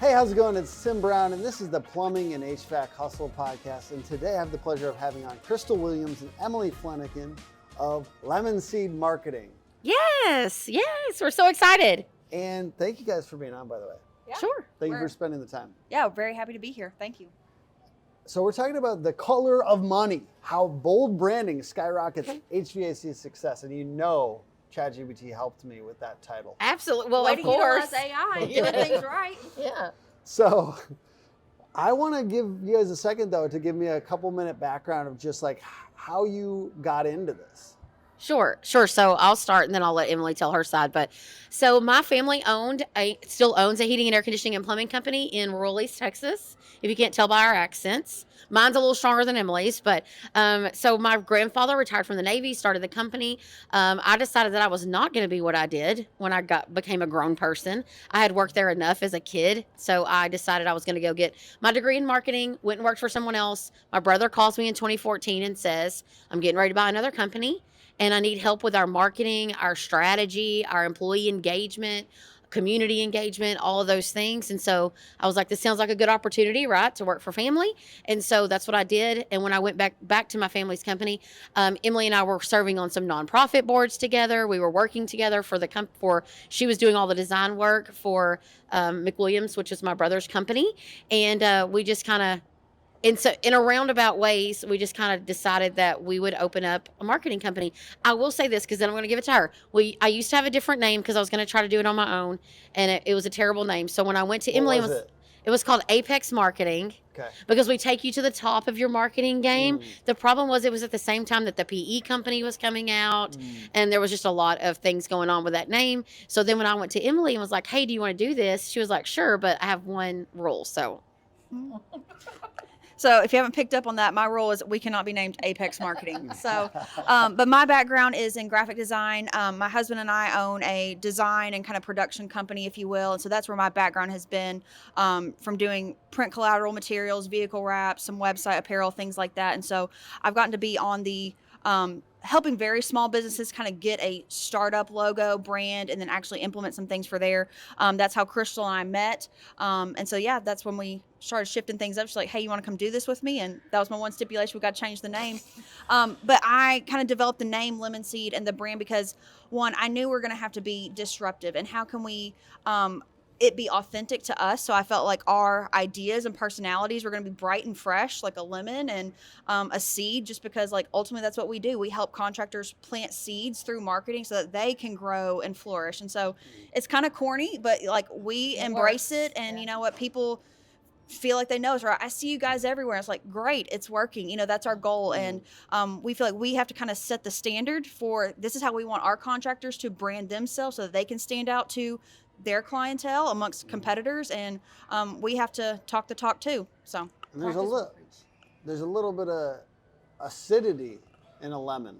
Hey, how's it going? It's Tim Brown, and this is the Plumbing and HVAC Hustle podcast. And today I have the pleasure of having on Crystal Williams and Emily Fleniken of Lemon Seed Marketing. Yes, we're so excited. And thank you guys for being on, by the way. Yeah. Sure. Thank you for spending the time. Yeah, very happy to be here. Thank you. So we're talking about the color of money, how bold branding skyrockets HVAC success. And you know ChatGPT helped me with that title. Absolutely. Well, Way of to utilize course. AI, doing things right. Yeah. So I want to give you guys a second, though, to give me a couple minute background of just like how you got into this. Sure. So I'll start and then I'll let Emily tell her side. But so my family still owns a heating and air conditioning and plumbing company in rural East Texas. If you can't tell by our accents, mine's a little stronger than Emily's. But so my grandfather retired from the Navy, started the company. I decided that I was not going to be what I did when I became a grown person. I had worked there enough as a kid. So I decided I was going to go get my degree in marketing, went and worked for someone else. My brother calls me in 2014 and says, I'm getting ready to buy another company. And I need help with our marketing, our strategy, our employee engagement, community engagement, all of those things. And so I was like, this sounds like a good opportunity, right, to work for family. And so that's what I did. And when I went back to my family's company, Emily and I were serving on some nonprofit boards together. We were working together she was doing all the design work for McWilliams, which is my brother's company. And we just kind of, and so in a roundabout ways, we just kind of decided that we would open up a marketing company. I will say this because then I'm going to give it to her. I used to have a different name because I was going to try to do it on my own, and it was a terrible name. So when I went to Emily, it was called Apex Marketing. Okay. Because we take you to the top of your marketing game. The problem was it was at the same time that the PE company was coming out, and there was just a lot of things going on with that name. So then when I went to Emily and was like, hey, do you want to do this? She was like, sure, but I have one rule. So if you haven't picked up on that, my role is we cannot be named Apex Marketing. So, but my background is in graphic design. My husband and I own a design and kind of production company, if you will. And so that's where my background has been, from doing print collateral materials, vehicle wraps, some website apparel, things like that. And so I've gotten to be on the helping very small businesses kind of get a startup logo, brand, and then actually implement some things for there. That's how Crystal and I met. And so, yeah, that's when we started shifting things up. She's like, hey, you want to come do this with me? And that was my one stipulation. We got to change the name. But I kind of developed the name Lemon Seed and the brand because, one, I knew we were going to have to be disruptive. And how can we it be authentic to us? So I felt like our ideas and personalities were going to be bright and fresh, like a lemon and a seed, just because like ultimately that's what we do. We help contractors plant seeds through marketing so that they can grow and flourish. And so it's kind of corny, but like we embrace it. And you know what, people feel like they know us, right? I see you guys everywhere. It's like, great, it's working. You know, that's our goal. And we feel like we have to kind of set the standard for this is how we want our contractors to brand themselves so that they can stand out to their clientele amongst competitors, and we have to talk the talk too. So and there's a little bit of acidity in a lemon.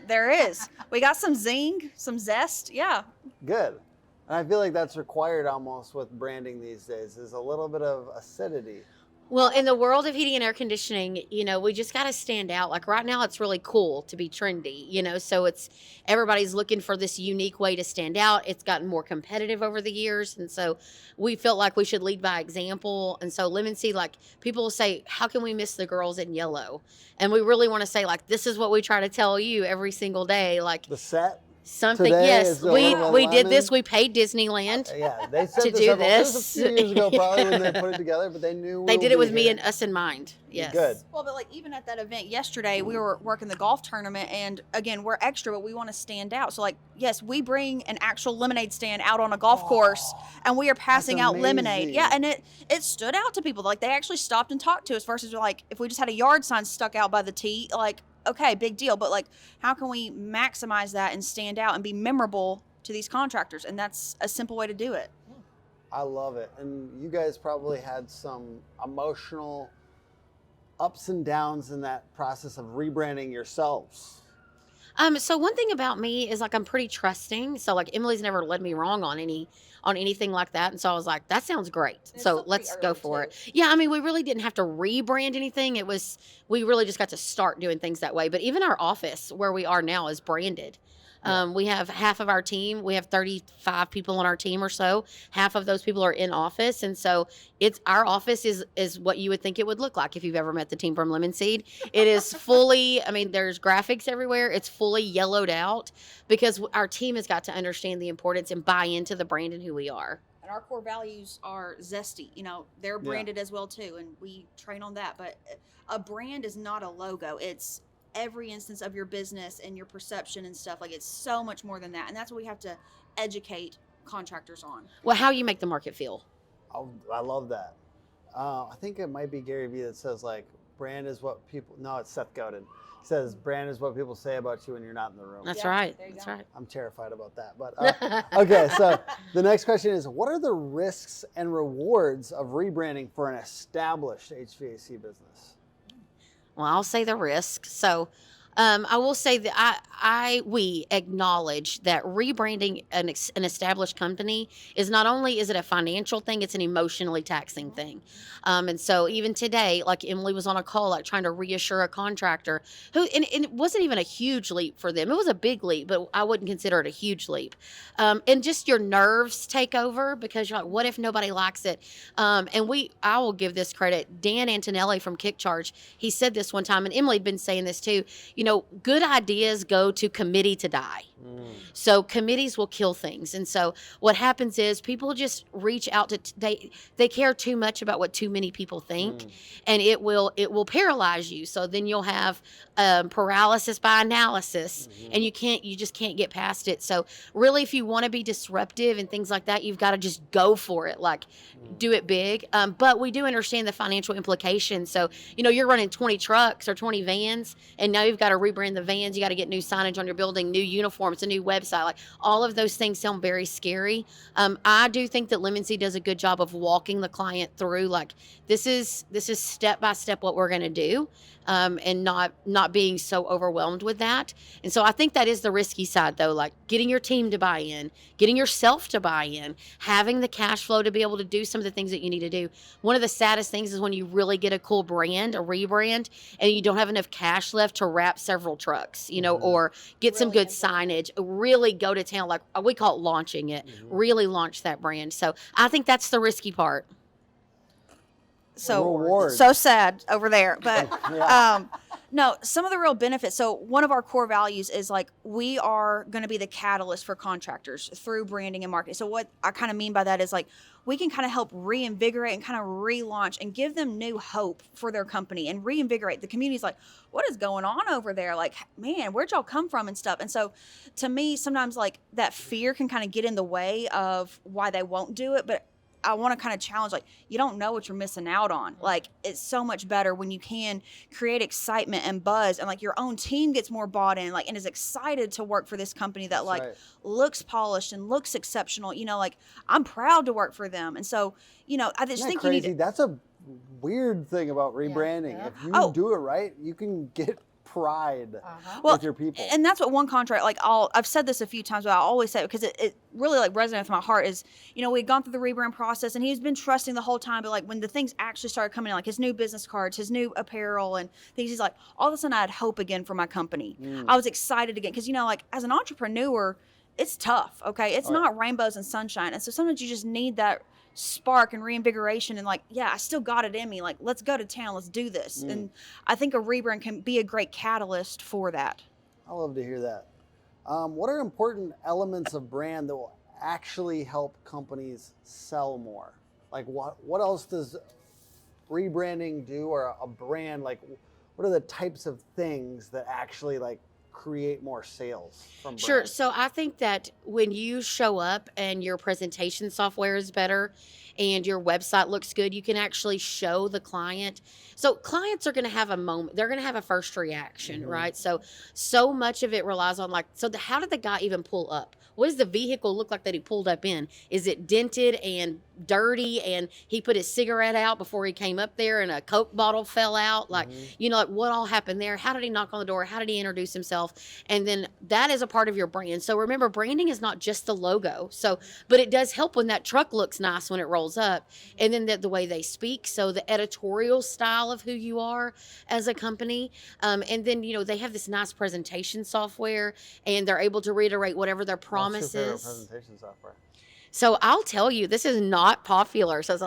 There is. We got some zing, some zest. Yeah. Good. And I feel like that's required almost with branding these days, is a little bit of acidity. Well, in the world of heating and air conditioning, you know, we just got to stand out. Like right now, it's really cool to be trendy, you know, so everybody's looking for this unique way to stand out. It's gotten more competitive over the years. And so we felt like we should lead by example. And so Lemon Seed, like people will say, how can we miss the girls in yellow? And we really want to say, like, this is what we try to tell you every single day. Like the set. Something, yes, we did this. We paid Disneyland they said to do this. This was a few years ago, probably when they put it together, but they knew they did it with me and us in mind. Yes, good. Well, but like even at that event yesterday, we were working the golf tournament, and again, we're extra, but we want to stand out. So like, yes, we bring an actual lemonade stand out on a golf course, and we are passing out lemonade. Yeah, and it stood out to people. Like they actually stopped and talked to us versus like if we just had a yard sign stuck out by the tee, like. Okay, big deal. But like, how can we maximize that and stand out and be memorable to these contractors? And that's a simple way to do it. I love it. And you guys probably had some emotional ups and downs in that process of rebranding yourselves. So one thing about me is like I'm pretty trusting. So like Emily's never led me wrong on anything like that. And so I was like, that sounds great. So let's go for it. Yeah, I mean, we really didn't have to rebrand anything. We really just got to start doing things that way. But even our office where we are now is branded. We have half of our team. We have 35 people on our team or so. Half of those people are in office. And so our office is what you would think it would look like if you've ever met the team from Lemon Seed. It is fully, I mean, there's graphics everywhere. It's fully yellowed out because our team has got to understand the importance and buy into the brand and who we are. And our core values are zesty. They're branded as well too, and we train on that. But a brand is not a logo. It's every instance of your business and your perception and stuff. Like, it's so much more than that, and that's what we have to educate contractors on. Well, how you make the market feel. Oh, I love that. I think it might be Gary Vee that says, like, brand is what people, no, it's Seth Godin. He says brand is what people say about you when you're not in the room. That's right. That's right. I'm terrified about that. But okay, so the next question is, what are the risks and rewards of rebranding for an established HVAC business? Well, I'll say the risk. So I will say that we acknowledge that rebranding an established company is not only is it a financial thing, it's an emotionally taxing thing. And so even today, like Emily was on a call, like trying to reassure a contractor and it wasn't even a huge leap for them. It was a big leap, but I wouldn't consider it a huge leap. And just your nerves take over because you're like, what if nobody likes it? And I will give this credit. Dan Antonelli from Kick Charge, he said this one time, and Emily had been saying this too. Good ideas go to committee to die. So committees will kill things. And so what happens is people just reach out to, they care too much about what too many people think, and it will paralyze you. So then you'll have paralysis by analysis, and you just can't get past it. So really, if you want to be disruptive and things like that, you've got to just go for it. Like, do it big. But we do understand the financial implications. So, you're running 20 trucks or 20 vans, and now you've got to rebrand the vans. You got to get new signage on your building, new uniforms, a new website. Like, all of those things sound very scary. I do think that Lemon Seed does a good job of walking the client through, like, this is step by step what we're going to do, and not being so overwhelmed with that. And so I think that is the risky side, though, like getting your team to buy in, getting yourself to buy in, having the cash flow to be able to do some of the things that you need to do. One of the saddest things is when you really get a cool brand, a rebrand, and you don't have enough cash left to wrap several trucks, or get some good signage, really go to town, like we call it launching it, really launch that brand. So I think that's the risky part. So sad over there, but no, some of the real benefits. So one of our core values is, like, we are going to be the catalyst for contractors through branding and marketing. So what I kind of mean by that is, like, we can kind of help reinvigorate and kind of relaunch and give them new hope for their company and reinvigorate. The community's like, what is going on over there? Like, man, where'd y'all come from and stuff? And so to me, sometimes, like, that fear can kind of get in the way of why they won't do it. But I want to kind of challenge, like, you don't know what you're missing out on. Like, it's so much better when you can create excitement and buzz, and, like, your own team gets more bought in, like, and is excited to work for this company that, like, looks polished and looks exceptional. Like, I'm proud to work for them. And so, I just think crazy? you need to. That's a weird thing about rebranding. Yeah. If you do it right, you can get pride with your people. And that's what one contract, like, I've said this a few times, but I always say it because it really, like, resonates with my heart is, we had gone through the rebrand process, and he's been trusting the whole time, but, like, when the things actually started coming in, like his new business cards, his new apparel and things, he's like, all of a sudden I had hope again for my company. I was excited again because, like, as an entrepreneur, it's tough, okay? It's not rainbows and sunshine. And so sometimes you just need that spark and reinvigoration and, like, yeah, I still got it in me. Like, let's go to town. Let's do this. And I think a rebrand can be a great catalyst for that. I love to hear that. What are important elements of brand that will actually help companies sell more? Like, what else does rebranding do, or a brand, like, what are the types of things that actually, like, create more sales from brands? Sure. So I think that when you show up and your presentation software is better and your website looks good, you can actually show the client. So clients are going to have a moment. They're going to have a first reaction, right? So much of it relies on, like, how did the guy even pull up? What does the vehicle look like that he pulled up in? Is it dented and dirty and he put his cigarette out before he came up there and a Coke bottle fell out. Like, like what all happened there? How did he knock on the door? How did he introduce himself? And then that is a part of your brand. So remember, branding is not just the logo. So, but it does help when that truck looks nice when it rolls up. And then the way they speak. So the editorial style of who you are as a company. And then, they have this nice presentation software and they're able to reiterate whatever their promise What's your favorite is. presentation software? So I'll tell you, this is not popular. So it's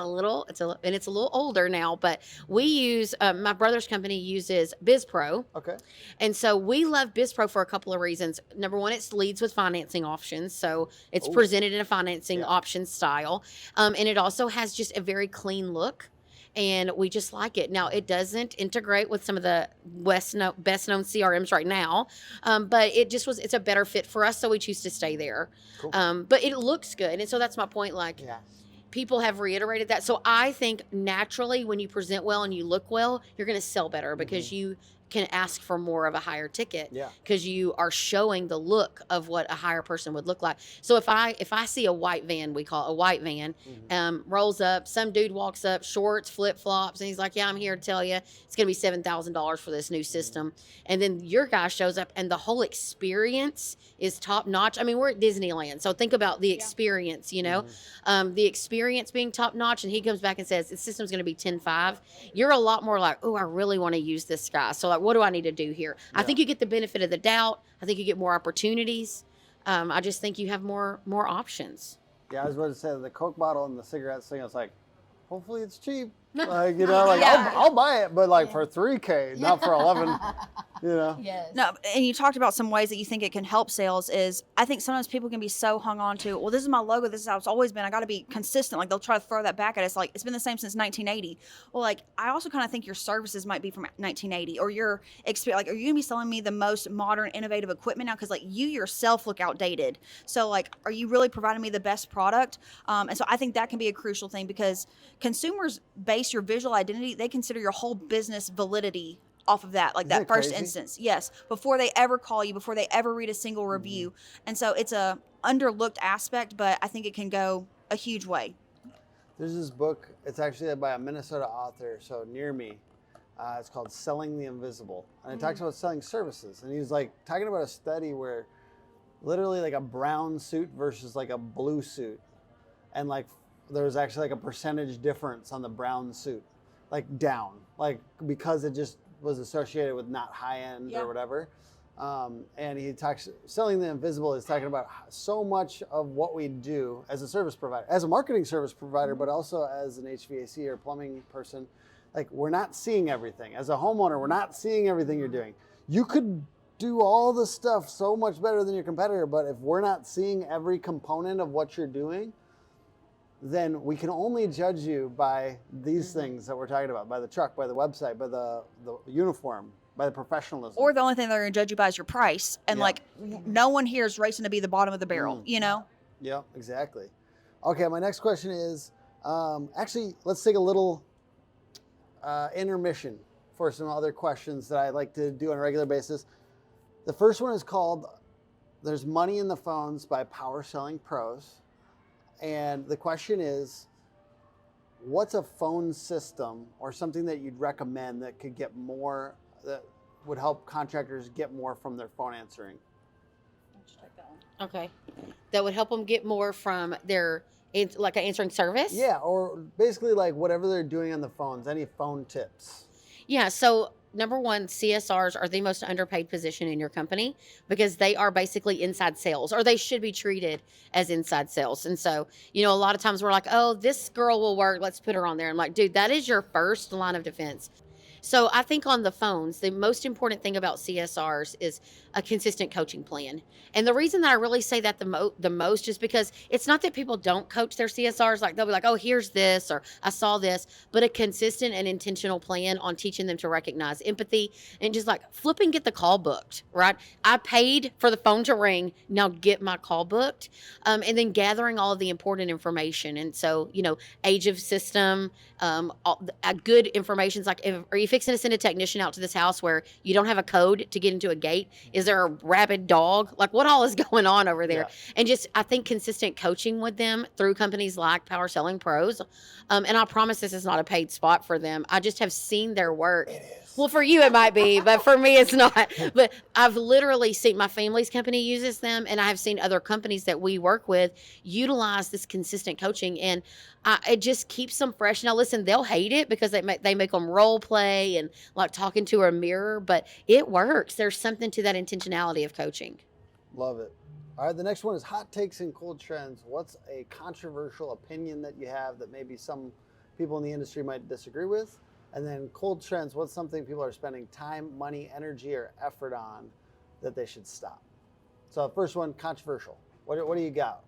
a little older now, but we use, my brother's company uses BizPro. Okay. And so we love BizPro for a couple of reasons. Number one, it leads with financing options. So it's presented in a financing option style. And it also has just a very clean look. And we just like it. Now, it doesn't integrate with some of the best known CRMs right now, but it's a better fit for us, so we choose to stay there. Cool. But it looks good. And so that's my point. Like, people have reiterated that. So I think naturally when you present well and you look well, you're going to sell better because you can ask for more of a higher ticket because you are showing the look of what a higher person would look like. So if I see a white van, we call it a white van, rolls up, some dude walks up, shorts, flip-flops, and he's like, I'm here to tell you it's going to be $7,000 for this new system. And then your guy shows up and the whole experience is top notch. I mean, we're at Disneyland, so think about the experience, the experience being top notch, and he comes back and says, the system's going to be 10.5. You're a lot more like, oh, I really want to use this guy. So like, what do I need to do here? I think you get the benefit of the doubt. I think you get more opportunities. I just think you have more options. Yeah, I was about to say the Coke bottle and the cigarettes thing. I was like, hopefully it's cheap. Like, I'll buy it, but like for $3,000, not for 11. Yes. No, and you talked about some ways that you think it can help sales. Is I think sometimes people can be so hung on to, well, this is my logo, this is how it's always been, I got to be consistent. Like they'll try to throw that back at us, like it's been the same since 1980. Well, like I also kind of think your services might be from 1980, or your experience. Like, are you gonna be selling me the most modern, innovative equipment now? Because like you yourself look outdated. So like, are you really providing me the best product? And so I think that can be a crucial thing because consumers base your visual identity. They consider your whole business validity off of that, like Isn't that it first crazy? instance. Yes. Before they ever call you, before they ever read a single review. And so it's a underlooked aspect, but I think it can go a huge way. There's this book. It's actually by a Minnesota author, so near me. It's called Selling the Invisible. And it talks about selling services. And he's like talking about a study where literally like a brown suit versus like a blue suit. And like there's actually like a percentage difference on the brown suit, like down, like because it just was associated with not high end or whatever. And he talks, Selling the Invisible is talking about so much of what we do as a service provider, as a marketing service provider, but also as an HVAC or plumbing person. Like we're not seeing everything. As a homeowner, we're not seeing everything you're doing. You could do all the stuff so much better than your competitor, but if we're not seeing every component of what you're doing, then we can only judge you by these things that we're talking about, by the truck, by the website, by the uniform, by the professionalism. Or the only thing they're going to judge you by is your price. And like no one here is racing to be the bottom of the barrel, Yeah, exactly. Okay, my next question is, actually, let's take a little intermission for some other questions that I like to do on a regular basis. The first one is called There's Money in the Phones by Power Selling Pros. And the question is, what's a phone system or something that you'd recommend that could get more, that would help contractors get more from their phone answering? Okay. That would help them get more from their, like an answering service? Yeah, or basically like whatever they're doing on the phones, any phone tips. Yeah, so number one, CSRs are the most underpaid position in your company because they are basically inside sales, or they should be treated as inside sales. And so, a lot of times we're like, oh, this girl will work, let's put her on there. I'm like, dude, that is your first line of defense. So I think on the phones, the most important thing about CSRs is a consistent coaching plan. And the reason that I really say that the most is because it's not that people don't coach their CSRs. Like they'll be like, oh, here's this, or I saw this, but a consistent and intentional plan on teaching them to recognize empathy and just like get the call booked, right? I paid for the phone to ring. Now get my call booked. And then gathering all of the important information. And so, age of system, good information, like if fixing to send a technician out to this house where you don't have a code to get into a gate? Is there a rabid dog? Like, what all is going on over there? Yeah. And just, I think consistent coaching with them through companies like Power Selling Pros. And I promise this is not a paid spot for them. I just have seen their work. It is. Well, for you it might be, but for me it's not. But I've literally seen my family's company uses them, and I have seen other companies that we work with utilize this consistent coaching, and it just keeps them fresh. Now, listen, they'll hate it because they make them role play and like talking to a mirror, but it works. There's something to that intentionality of coaching. Love it. All right, the next one is hot takes and cool trends. What's a controversial opinion that you have that maybe some people in the industry might disagree with? And then cold trends, what's something people are spending time, money, energy, or effort on that they should stop? So first one, controversial. What do you got?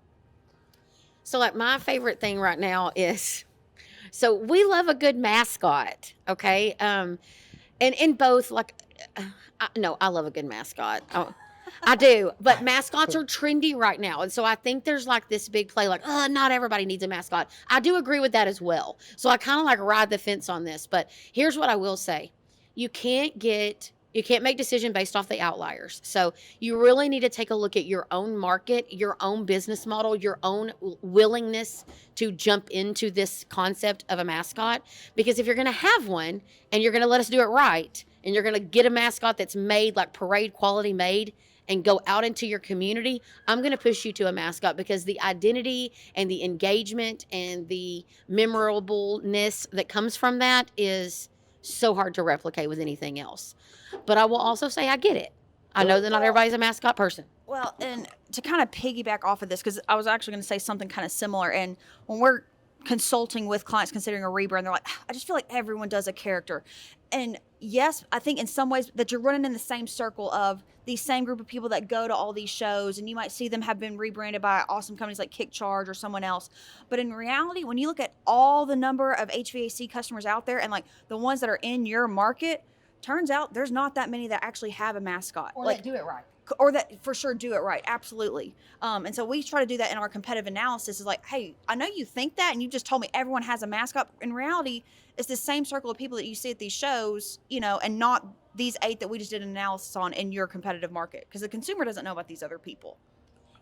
So like my favorite thing right now is, so we love a good mascot, okay? And in both, like, I love a good mascot. I do, but mascots are trendy right now. And so I think there's like this big play, like, oh, not everybody needs a mascot. I do agree with that as well. So I kind of like ride the fence on this, but here's what I will say. You can't make decision based off the outliers. So you really need to take a look at your own market, your own business model, your own willingness to jump into this concept of a mascot. Because if you're going to have one and you're going to let us do it right, and you're going to get a mascot that's made like parade quality made and go out into your community, I'm going to push you to a mascot because the identity and the engagement and the memorableness that comes from that is so hard to replicate with anything else. But I will also say I get it. I know that not everybody's a mascot person. Well, and to kind of piggyback off of this, because I was actually going to say something kind of similar. And when we're consulting with clients considering a rebrand, they're like, I just feel like everyone does a character. And yes, I think in some ways that you're running in the same circle of these same group of people that go to all these shows, and you might see them have been rebranded by awesome companies like KickCharge or someone else. But in reality, when you look at all the number of HVAC customers out there and like the ones that are in your market, turns out there's not that many that actually have a mascot. Or like, that do it right. Or that for sure do it right. Absolutely. And so we try to do that in our competitive analysis is like, hey, I know you think that, and you just told me everyone has a mascot. In reality, it's the same circle of people that you see at these shows, and not these 8 that we just did an analysis on in your competitive market, because the consumer doesn't know about these other people.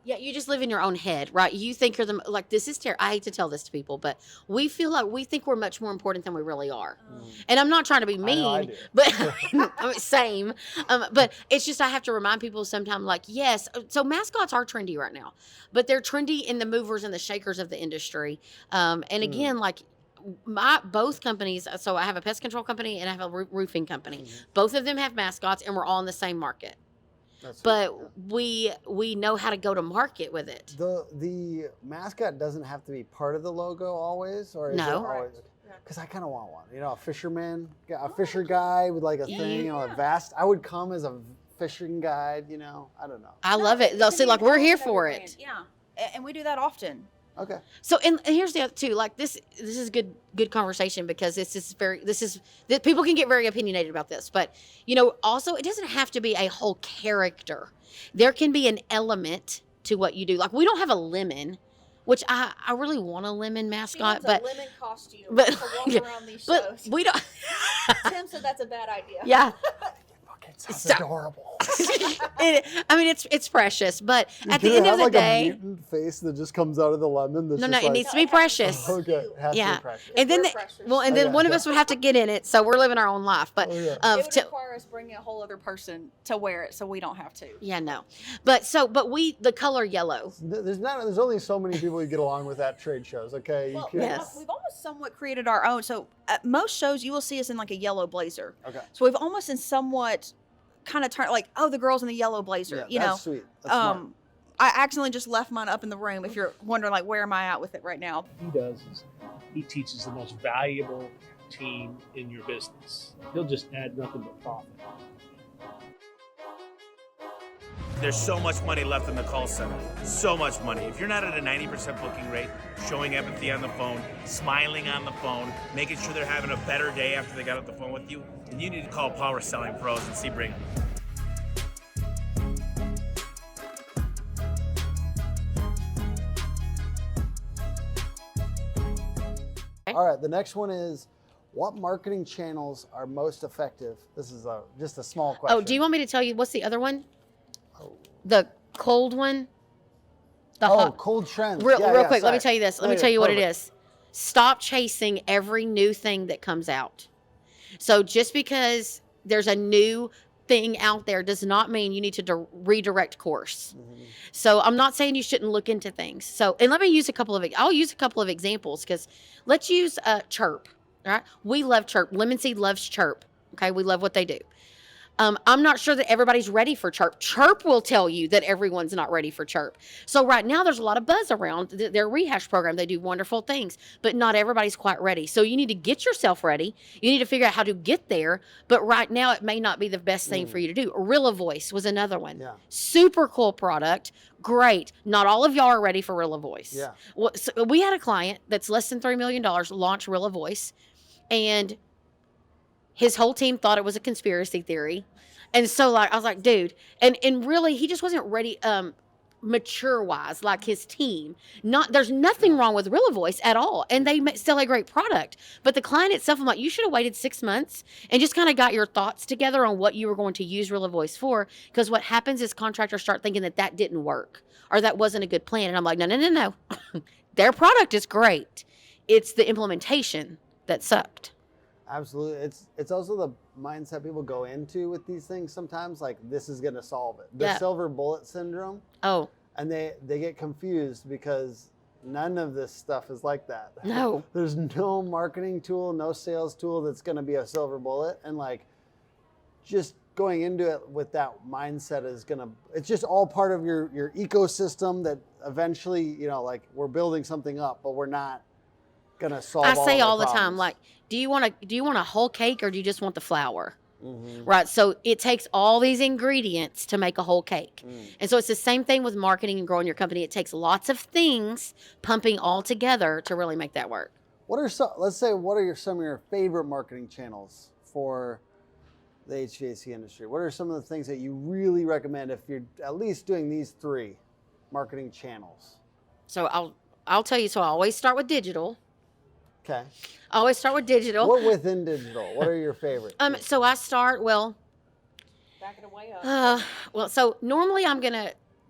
Yeah, you just live in your own head, right? You think you're like, this is terrible. I hate to tell this to people, but we think we're much more important than we really are. And I'm not trying to be mean, I do. but same. But it's just, I have to remind people sometimes, like, yes, so mascots are trendy right now, but they're trendy in the movers and the shakers of the industry. And again, like, both companies, so I have a pest control company and I have a roofing company. Both of them have mascots, and we're all in the same market. But we know how to go to market with it. The mascot doesn't have to be part of the logo always, or is No. it always? Because I kind of want one. A fisherman, a fisher guy with like a thing, a vest. I would come as a fishing guide. I don't know. I love it. They'll say, like, we're here for it. Yeah, and we do that often. Okay. So, and here's the other too. Like this is good conversation, because that people can get very opinionated about this. But also it doesn't have to be a whole character. There can be an element to what you do. Like, we don't have a lemon, which I really want a lemon mascot, but a lemon costume but- to walk around these but shows. we don't. Tim said that's a bad idea. Yeah. It sounds Stop. adorable. It's precious, but at Can the it end of have the like day, a mutant face that just comes out of the lemon? That's no, just it like, needs to be precious. Okay, it has to Yeah. be precious. And then, We're precious. and then Okay, one of yeah. us would have to get in it, so we're living our own life. But Oh, yeah. It would require us bringing a whole other person to wear it, so we don't have to. yeah, no, but the color yellow. There's only so many people you get along with at trade shows. Okay, Well, you can't. Yes. we've almost somewhat created our own. So at most shows, you will see us in like a yellow blazer. Okay. So we've almost in somewhat kind of turned like, oh, the girl's in the yellow blazer. Yeah, that's sweet. That's smart. I accidentally just left mine up in the room. If you're wondering, like, where am I at with it right now? He does is he teaches the most valuable team in your business. He'll just add nothing but profit. There's so much money left in the call center. So much money. If you're not at a 90% booking rate, showing empathy on the phone, smiling on the phone, making sure they're having a better day after they got off the phone with you, then you need to call Power Selling Pros and see Brigham. All right, the next one is, what marketing channels are most effective? This is just a small question. Oh, do you want me to tell you what's the other one? Oh. The cold one? Cold trends. Real quick, sorry. let me tell you this. Let me tell you what it is. Stop chasing every new thing that comes out. So just because there's a new thing out there does not mean you need to redirect course. Mm-hmm. So I'm not saying you shouldn't look into things. So, and let me use I'll use a couple of examples, because let's use Chirp. All right. We love Chirp. Lemonseed loves Chirp. Okay. We love what they do. I'm not sure that everybody's ready for Chirp. Chirp will tell you that everyone's not ready for Chirp. So right now there's a lot of buzz around their rehash program. They do wonderful things, but not everybody's quite ready. So you need to get yourself ready. You need to figure out how to get there. But right now it may not be the best thing for you to do. Rilla Voice was another one. Yeah. Super cool product. Great. Not all of y'all are ready for Rilla Voice. Yeah. Well, so we had a client that's less than $3 million launch Rilla Voice, and his whole team thought it was a conspiracy theory. And so I was like, dude, and really he just wasn't ready mature wise, like his team. There's nothing wrong with Rilla Voice at all. And they still a great product. But the client itself, I'm like, you should have waited 6 months and just kind of got your thoughts together on what you were going to use Rilla Voice for. Because what happens is contractors start thinking that didn't work or that wasn't a good plan. And I'm like, no. Their product is great. It's the implementation that sucked. Absolutely. It's also the mindset people go into with these things sometimes, like this is going to solve it. The silver bullet syndrome. Oh. And they get confused because none of this stuff is like that. No. There's no marketing tool, no sales tool that's going to be a silver bullet. And like just going into it with that mindset is it's just all part of your ecosystem that eventually, like we're building something up, but we're not going to solve all say the all the problems. time, like, do you want a whole cake or do you just want the flour? Mm-hmm. Right. So it takes all these ingredients to make a whole cake. And so it's the same thing with marketing and growing your company. It takes lots of things pumping all together to really make that work. What are some of your favorite marketing channels for the HVAC industry? What are some of the things that you really recommend if you're at least doing these 3 marketing channels? So I'll tell you, so I always start with digital. Okay. I always start with digital. What within digital? What are your favorites? So I start, Backing away up. So normally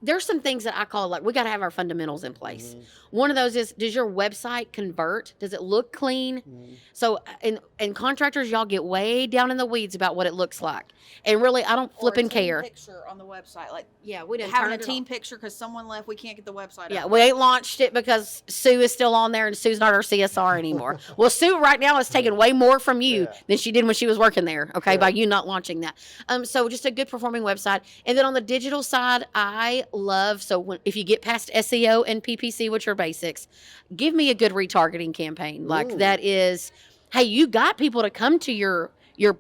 there's some things that I call, like, we got to have our fundamentals in place. One of those is, does your website convert? Does it look clean? So, and contractors, y'all get way down in the weeds about what it looks like. And really, I don't flip and care. Picture on the website, like We didn't having turn a it team on. picture because someone left. We can't get the website. Yeah, up. we ain't launched it because Sue is still on there, and Sue's not our CSR anymore. Well, Sue right now is taking way more from you than she did when she was working there, okay, by you not launching that. So just a good performing website. And then on the digital side, I love, if you get past SEO and PPC, which are basics, give me a good retargeting campaign. Like that is, hey, you got people to come to your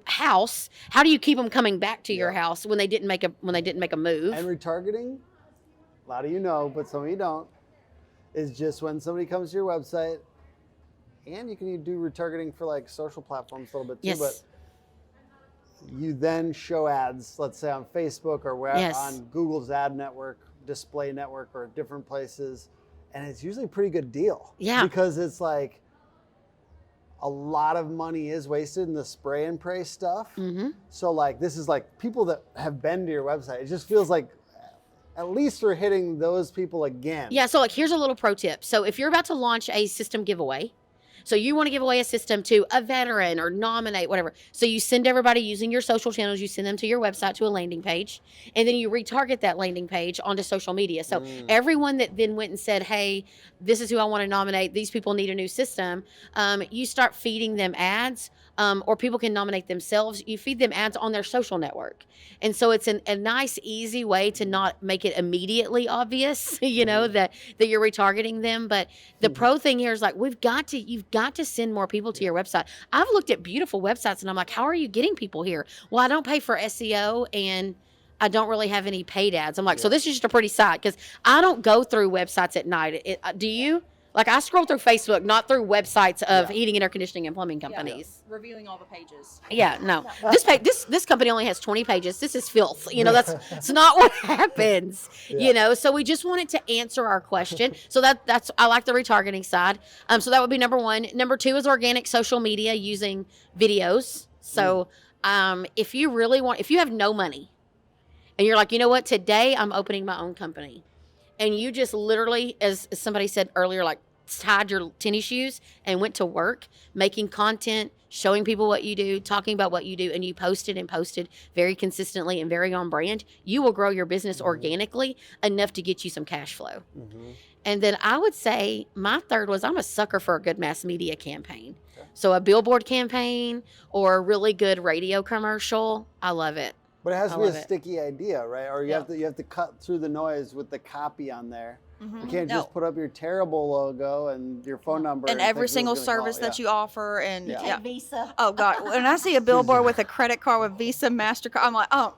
house. How do you keep them coming back to your house when they didn't make a move? And retargeting, a lot of you know, but some of you don't, is just when somebody comes to your website, and you can do retargeting for like social platforms a little bit too, but you then show ads, let's say on Facebook or on Google's ad network, display network, or different places, and it's usually a pretty good deal. Yeah. Because it's like a lot of money is wasted in the spray and pray stuff. So like this is like people that have been to your website. It just feels like at least we're hitting those people again. Yeah, so like here's a little pro tip. So if you're about to launch a system giveaway, so you want to give away a system to a veteran or nominate, whatever. So you send everybody using your social channels, you send them to your website to a landing page, and then you retarget that landing page onto social media. So everyone that then went and said, hey, this is who I want to nominate, these people need a new system, you start feeding them ads, or people can nominate themselves. You feed them ads on their social network. And so it's a nice, easy way to not make it immediately obvious, that you're retargeting them. But the pro thing here is like, you've got to send more people to your website. I've looked at beautiful websites and I'm like, how are you getting people here? Well, I don't pay for SEO and I don't really have any paid ads. I'm like, so this is just a pretty site, because I don't go through websites at night. Do you? Like I scroll through Facebook, not through websites of Yeah. heating and air conditioning and plumbing companies. Reviewing all the pages. Yeah, no. This company only has 20 pages. This is filth. It's not what happens. So we just wanted to answer our question. So that's I like the retargeting side. So that would be number one. Number two is organic social media using videos. So if you have no money and you're like, you know what, today I'm opening my own company. And you just literally, as somebody said earlier, like tied your tennis shoes and went to work making content, showing people what you do, talking about what you do, and you posted very consistently and very on brand, you will grow your business organically enough to get you some cash flow. And then I would say my third was I'm a sucker for a good mass media campaign. So a billboard campaign or a really good radio commercial, I love it. But it has I to be a love it. sticky idea, right? Or you have to cut through the noise with the copy on there. You can't just put up your terrible logo and your phone number And think every who's single gonna call. service that you offer, and Yeah. Visa. Oh God! When I see a billboard with a credit card with Visa, MasterCard, I'm like, oh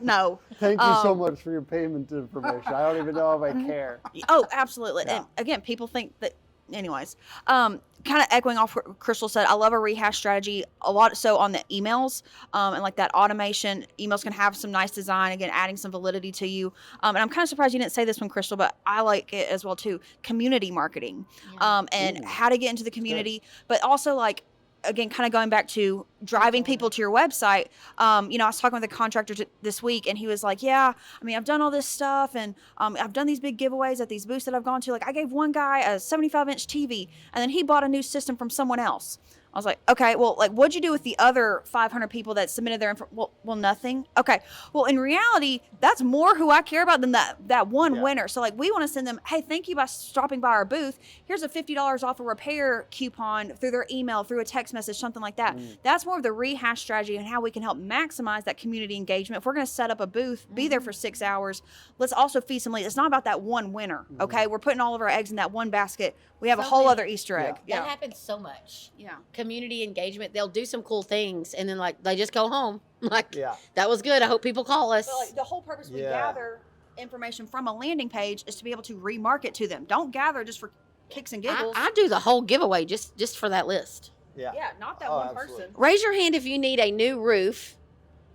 no. Thank you so much for your payment information. I don't even know if I care. Oh, absolutely. Yeah. And again, people think that. Anyways, kind of echoing off what Crystal said, I love a rehash strategy a lot. So on the emails and like that automation, emails can have some nice design, again, adding some validity to you. And I'm kind of surprised you didn't say this one, Crystal, but I like it as well too. Community marketing and how to get into the community, but also like, again, kind of going back to driving people to your website. I was talking with a contractor this week and he was like, yeah, I mean, I've done all this stuff and I've done these big giveaways at these booths that I've gone to. Like I gave one guy a 75-inch TV and then he bought a new system from someone else. I was like, okay, well, like, what'd you do with the other 500 people that submitted their info? Well, nothing. Okay. Well, in reality, that's more who I care about than that one winner. So, like, we want to send them, hey, thank you by stopping by our booth. Here's a $50 off a repair coupon through their email, through a text message, something like that. That's more of the rehash strategy and how we can help maximize that community engagement. If we're going to set up a booth, be there for 6 hours, let's also feed some leads. It's not about that one winner, okay? We're putting all of our eggs in that one basket. We have a whole other Easter egg. That happens so much. Yeah. Community engagement, they'll do some cool things and then like they just go home. Like Yeah. that was good. I hope people call us. But like the whole purpose we Yeah. gather information from a landing page is to be able to remarket to them. Don't gather just for kicks and giggles. I do the whole giveaway just for that list. Yeah. Yeah, not that Oh, one absolutely. person. Raise your hand if you need a new roof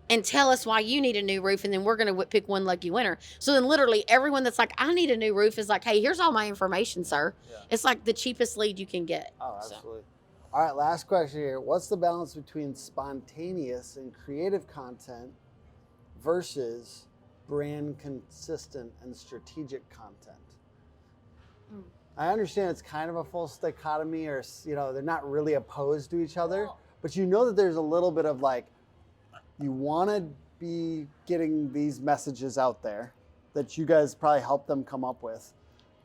and tell us why you need a new roof, and then we're going to pick one lucky winner. So then literally everyone that's like, I need a new roof is like, hey, here's all my information, sir. Yeah. It's like the cheapest lead you can get. Oh, So. absolutely. All right, last question here. What's the balance between spontaneous and creative content versus brand consistent and strategic content? I understand it's kind of a false dichotomy, or they're not really opposed to each other, but you know that there's a little bit of like, you want to be getting these messages out there that you guys probably helped them come up with,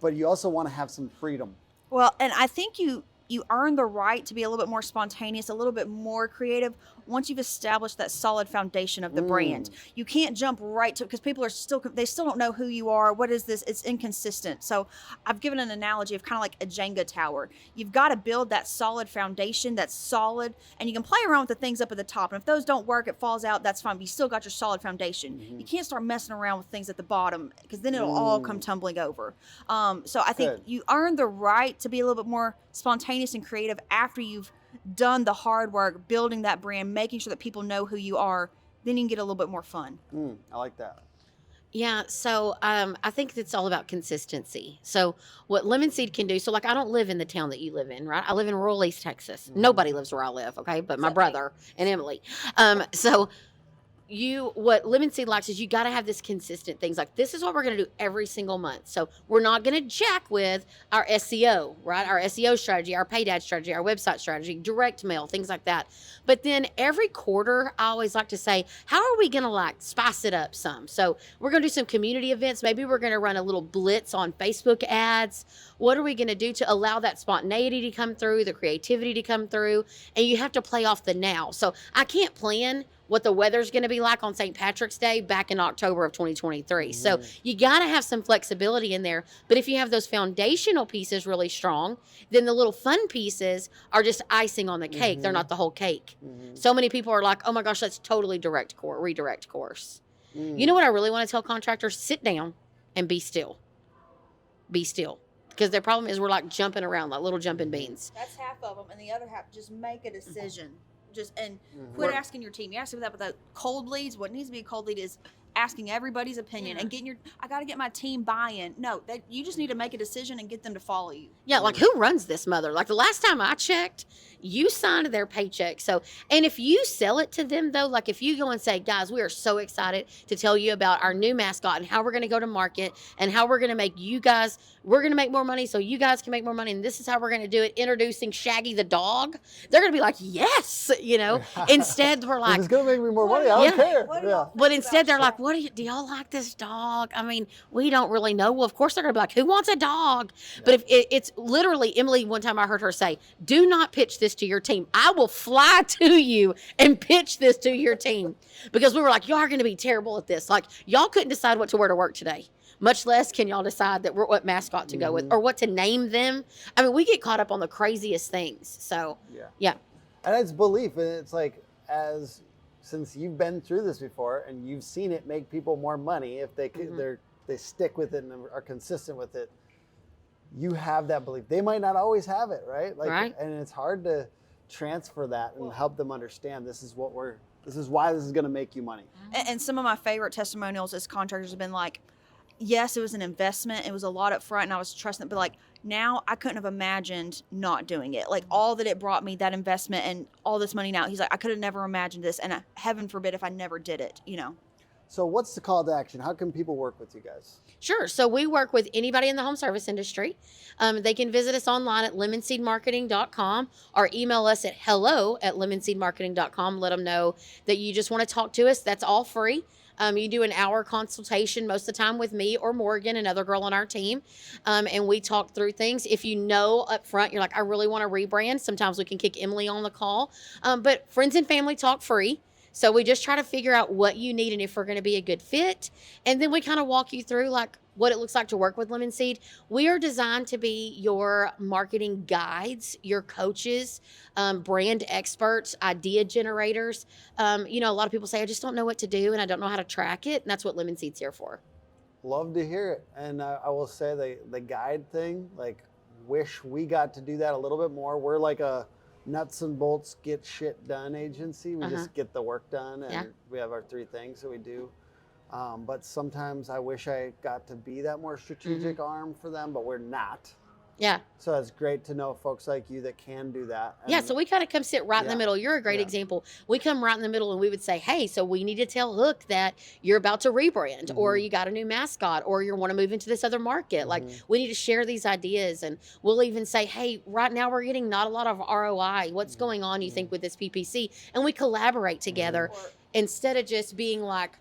but you also want to have some freedom. Well, and I think you earn the right to be a little bit more spontaneous, a little bit more creative once you've established that solid foundation of the brand. You can't jump right to, because people are still don't know who you are. What is this? It's inconsistent. So I've given an analogy of kind of like a Jenga tower. You've got to build that solid foundation that's solid, and you can play around with the things up at the top. And if those don't work, it falls out, that's fine. But you still got your solid foundation. You can't start messing around with things at the bottom, because then it'll all come tumbling over. So I think you earn the right to be a little bit more spontaneous and creative after you've done the hard work, building that brand, making sure that people know who you are. Then you can get a little bit more fun. I like that. Yeah, so I think it's all about consistency. So what Lemon Seed can do, so like I don't live in the town that you live in, right? I live in rural East Texas. Nobody lives where I live, okay? But my brother and Emily. So what Lemon Seed likes is you got to have this consistent things. Like this is what we're going to do every single month. So we're not going to jack with our SEO, right? Our SEO strategy, our paid ad strategy, our website strategy, direct mail, things like that. But then every quarter, I always like to say, how are we going to like spice it up some? So we're going to do some community events. Maybe we're going to run a little blitz on Facebook ads. What are we going to do to allow that spontaneity to come through, the creativity to come through? And you have to play off the now. So I can't plan what the weather's going to be like on St. Patrick's Day back in October of 2023. So you got to have some flexibility in there. But if you have those foundational pieces really strong, then the little fun pieces are just icing on the cake. They're not the whole cake. So many people are like, oh my gosh, that's totally redirect course. You know what I really want to tell contractors? Sit down and be still. Be still. because their problem is we're like jumping around like little jumping beans. That's half of them, and the other half just make a decision. Quit asking your team. You ask them that with the cold leads. What needs to be a cold lead is asking everybody's opinion and getting I got to get my team buy-in. No, that you just need to make a decision and get them to follow you. Yeah, like who runs this mother? Like the last time I checked, you signed their paycheck. So, and if you sell it to them though, like if you go and say, guys, we are so excited to tell you about our new mascot and how we're going to go to market and how we're going to make you guys, we're going to make more money so you guys can make more money. And this is how we're going to do it. Introducing Shaggy the dog. They're going to be like, yes, you know, instead we're like, it's going to make me more money. I don't care. Yeah. But instead they're like, do y'all like this dog? I mean, we don't really know. Well, of course they're going to be like, who wants a dog? Yeah. But if it's literally, Emily, one time I heard her say, do not pitch this to your team. I will fly to you and pitch this to your team. Because we were like, y'all are going to be terrible at this. Like, y'all couldn't decide what to wear to work today. Much less can y'all decide that what mascot to go with or what to name them. I mean, we get caught up on the craziest things. So, yeah. And it's belief. And it's like, since you've been through this before and you've seen it make people more money, if they they stick with it and are consistent with it, you have that belief. They might not always have it, right? Like, and it's hard to transfer that and help them understand this is why this is going to make you money. And some of my favorite testimonials as contractors have been like, yes, it was an investment. It was a lot up front and I was trusting it, but like now I couldn't have imagined not doing it. Like all that it brought me, that investment and all this money now. He's like, I could have never imagined this. And heaven forbid if I never did it, you know. So what's the call to action? How can people work with you guys? Sure. So we work with anybody in the home service industry. They can visit us online at lemonseedmarketing.com or email us at hello@lemonseedmarketing.com. Let them know that you just want to talk to us. That's all free. You do an hour consultation most of the time with me or Morgan, another girl on our team, and we talk through things. If you know up front, you're like, I really want to rebrand, sometimes we can kick Emily on the call. But friends and family talk free. So we just try to figure out what you need and if we're going to be a good fit. And then we kind of walk you through like what it looks like to work with Lemon Seed. We are designed to be your marketing guides, your coaches, brand experts, idea generators. You know, a lot of people say, I just don't know what to do and I don't know how to track it. And that's what Lemon Seed's here for. Love to hear it. And I will say the guide thing, like wish we got to do that a little bit more. We're like a nuts and bolts get shit done agency. We just get the work done and we have our 3 things that we do. But sometimes I wish I got to be that more strategic arm for them, but we're not. Yeah. So it's great to know folks like you that can do that. And yeah, so we kind of come sit right in the middle. You're a great example. We come right in the middle and we would say, hey, so we need to tell Hook that you're about to rebrand or you got a new mascot or you want to move into this other market. Like we need to share these ideas and we'll even say, hey, right now we're getting not a lot of ROI. What's going on, you think, with this PPC? And we collaborate together instead of just being like,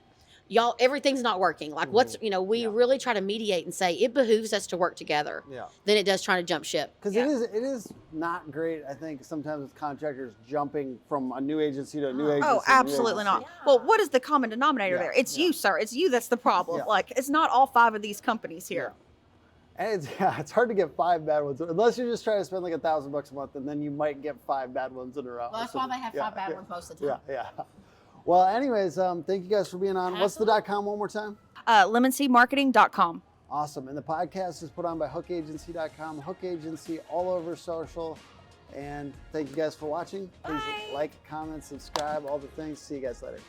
y'all, everything's not working. Like what's, you know, we really try to mediate and say it behooves us to work together than it does trying to jump ship. Because it is not great, I think, sometimes with contractors jumping from a new agency to a new agency. Oh, absolutely not. Well, what is the common denominator there? It's you, sir. It's you that's the problem. Like, it's not all 5 of these companies here. And it's hard to get 5 bad ones, unless you're just trying to spend like $1,000 a month, and then you might get 5 bad ones in a row. Well, that's why they have 5 bad ones most of the time. Yeah. Well, anyways, thank you guys for being on. What's the .com one more time? Lemonseedmarketing.com. Awesome. And the podcast is put on by hookagency.com, Hook Agency all over social. And thank you guys for watching. Please like, comment, subscribe, all the things. See you guys later.